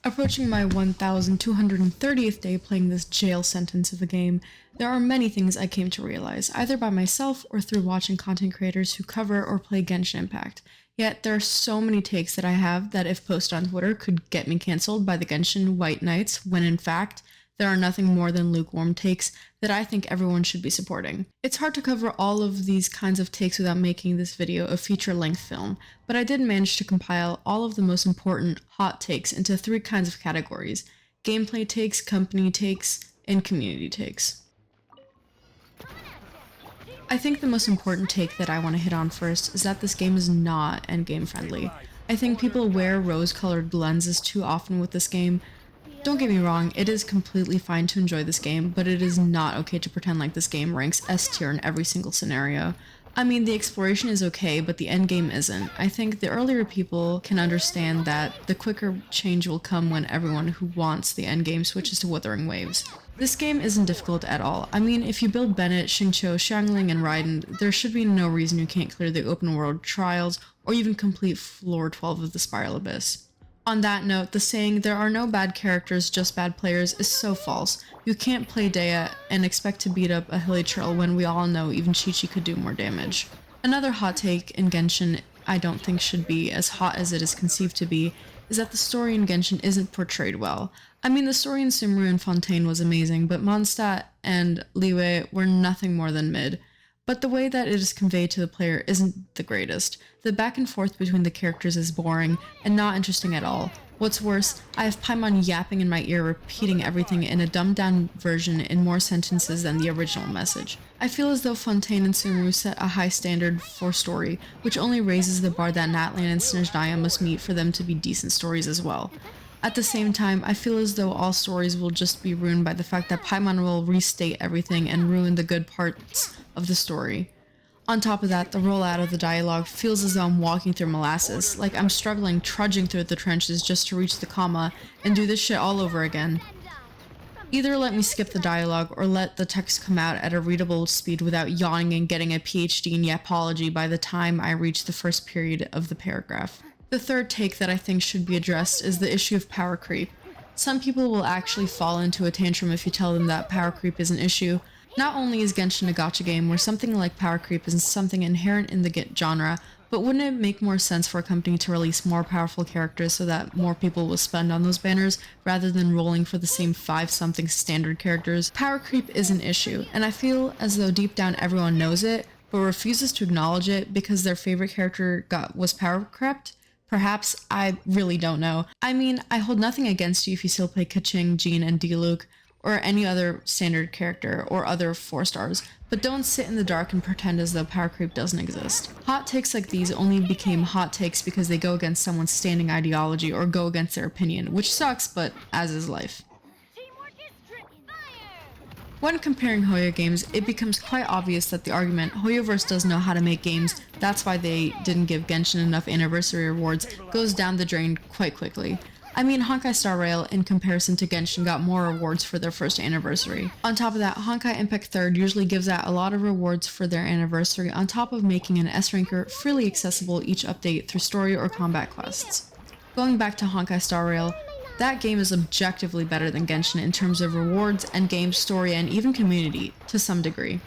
Approaching my 1230th day playing this jail sentence of a game, there are many things I came to realize, either by myself or through watching content creators who cover or play Genshin Impact. Yet there are so many takes that I have that if posted on Twitter could get me cancelled by the Genshin White Knights, when in fact, there are nothing more than lukewarm takes that I think everyone should be supporting. It's hard to cover all of these kinds of takes without making this video a feature-length film, but I did manage to compile all of the most important hot takes into 3 kinds of categories: gameplay takes, company takes, and community takes. I think the most important take that I want to hit on first is that this game is not endgame friendly. I think people wear rose-colored lenses too often with this game. Don't get me wrong, it is completely fine to enjoy this game, but it is not okay to pretend like this game ranks S tier in every single scenario. I mean, the exploration is okay, but the endgame isn't. I think the earlier people can understand that the quicker change will come when everyone who wants the endgame switches to Wuthering Waves. This game isn't difficult at all. I mean, if you build Bennett, Xingqiu, Xiangling, and Raiden, there should be no reason you can't clear the open world trials or even complete floor 12 of the Spiral Abyss. On that note, the saying, "there are no bad characters, just bad players," is so false. You can't play Dea and expect to beat up a Hilichurl when we all know even Chi-Chi could do more damage. Another hot take in Genshin I don't think should be as hot as it is conceived to be is that the story in Genshin isn't portrayed well. I mean, the story in Sumeru and Fontaine was amazing, but Mondstadt and Liyue were nothing more than mid. But the way that it is conveyed to the player isn't the greatest. The back and forth between the characters is boring and not interesting at all. What's worse, I have Paimon yapping in my ear, repeating everything in a dumbed down version in more sentences than the original message. I feel as though Fontaine and Sumeru set a high standard for story, which only raises the bar that Natlan and Snezhnaya must meet for them to be decent stories as well. At the same time, I feel as though all stories will just be ruined by the fact that Paimon will restate everything and ruin the good parts of the story. On top of that, the rollout of the dialogue feels as though I'm walking through molasses, like I'm struggling, trudging through the trenches just to reach the comma and do this shit all over again. Either let me skip the dialogue or let the text come out at a readable speed without yawning and getting a PhD in yapology by the time I reach the first period of the paragraph. The third take that I think should be addressed is the issue of power creep. Some people will actually fall into a tantrum if you tell them that power creep is an issue. Not only is Genshin a gacha game where something like power creep is something inherent in the genre, but wouldn't it make more sense for a company to release more powerful characters so that more people will spend on those banners rather than rolling for the same 5-something standard characters? Power creep is an issue, and I feel as though deep down everyone knows it, but refuses to acknowledge it because their favorite character was power crept. Perhaps, I really don't know. I mean, I hold nothing against you if you still play Keqing, Jean, and Diluc, or any other standard character, or other 4-stars, but don't sit in the dark and pretend as though power creep doesn't exist. Hot takes like these only became hot takes because they go against someone's standing ideology or go against their opinion, which sucks, but as is life. When comparing Hoyo games, it becomes quite obvious that the argument, Hoyoverse doesn't know how to make games, that's why they didn't give Genshin enough anniversary rewards, goes down the drain quite quickly. I mean, Honkai Star Rail, in comparison to Genshin, got more rewards for their first anniversary. On top of that, Honkai Impact 3rd usually gives out a lot of rewards for their anniversary, on top of making an S-ranker freely accessible each update through story or combat quests. Going back to Honkai Star Rail, that game is objectively better than Genshin in terms of rewards, endgame, story, and even community, to some degree.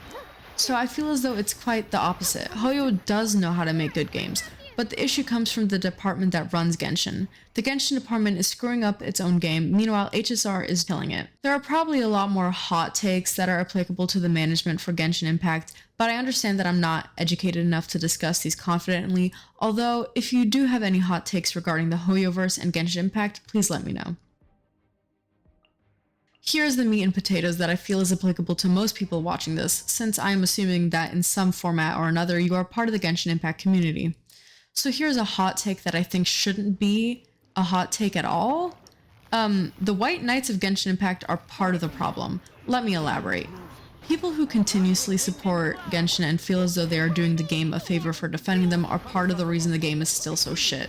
So I feel as though it's quite the opposite. Hoyo does know how to make good games, but the issue comes from the department that runs Genshin. The Genshin department is screwing up its own game, meanwhile HSR is killing it. There are probably a lot more hot takes that are applicable to the management for Genshin Impact, but I understand that I'm not educated enough to discuss these confidently, although if you do have any hot takes regarding the Hoyoverse and Genshin Impact, please let me know. Here's the meat and potatoes that I feel is applicable to most people watching this, since I am assuming that in some format or another you are part of the Genshin Impact community. So here's a hot take that I think shouldn't be a hot take at all. The White Knights of Genshin Impact are part of the problem. Let me elaborate. People who continuously support Genshin and feel as though they are doing the game a favor for defending them are part of the reason the game is still so shit.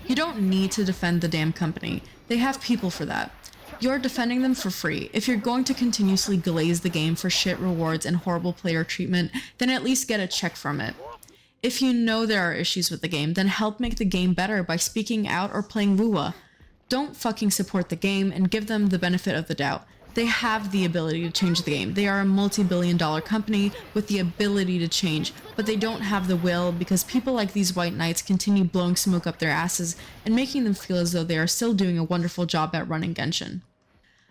You don't need to defend the damn company. They have people for that. You're defending them for free. If you're going to continuously glaze the game for shit rewards and horrible player treatment, then at least get a check from it. If you know there are issues with the game, then help make the game better by speaking out or playing Wuwa. Don't fucking support the game and give them the benefit of the doubt. They have the ability to change the game. They are a multi-billion-dollar company with the ability to change, but they don't have the will because people like these white knights continue blowing smoke up their asses and making them feel as though they are still doing a wonderful job at running Genshin.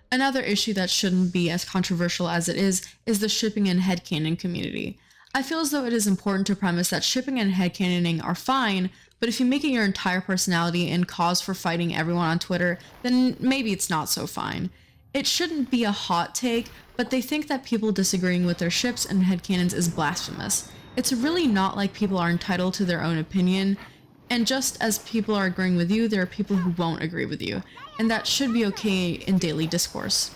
Another issue that shouldn't be as controversial as it is the shipping and headcanon community. I feel as though it is important to premise that shipping and headcanoning are fine, but if you make it your entire personality and cause for fighting everyone on Twitter, then maybe it's not so fine. It shouldn't be a hot take, but they think that people disagreeing with their ships and headcanons is blasphemous. It's really not like people are entitled to their own opinion, and just as people are agreeing with you, there are people who won't agree with you, and that should be okay in daily discourse.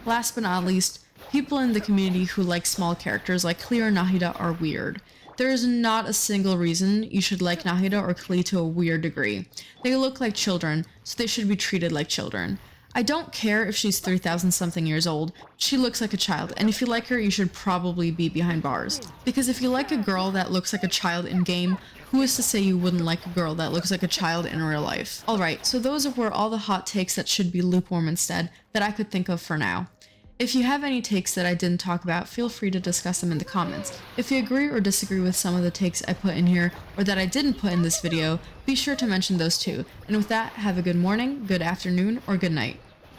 Last but not least, people in the community who like small characters like Klee or Nahida are weird. There is not a single reason you should like Nahida or Klee to a weird degree. They look like children, so they should be treated like children. I don't care if she's 3,000 something years old, she looks like a child, and if you like her, you should probably be behind bars. Because if you like a girl that looks like a child in game, who is to say you wouldn't like a girl that looks like a child in real life? Alright, so those were all the hot takes that should be lukewarm instead, that I could think of for now. If you have any takes that I didn't talk about, feel free to discuss them in the comments. If you agree or disagree with some of the takes I put in here, or that I didn't put in this video, be sure to mention those too. And with that, have a good morning, good afternoon, or good night.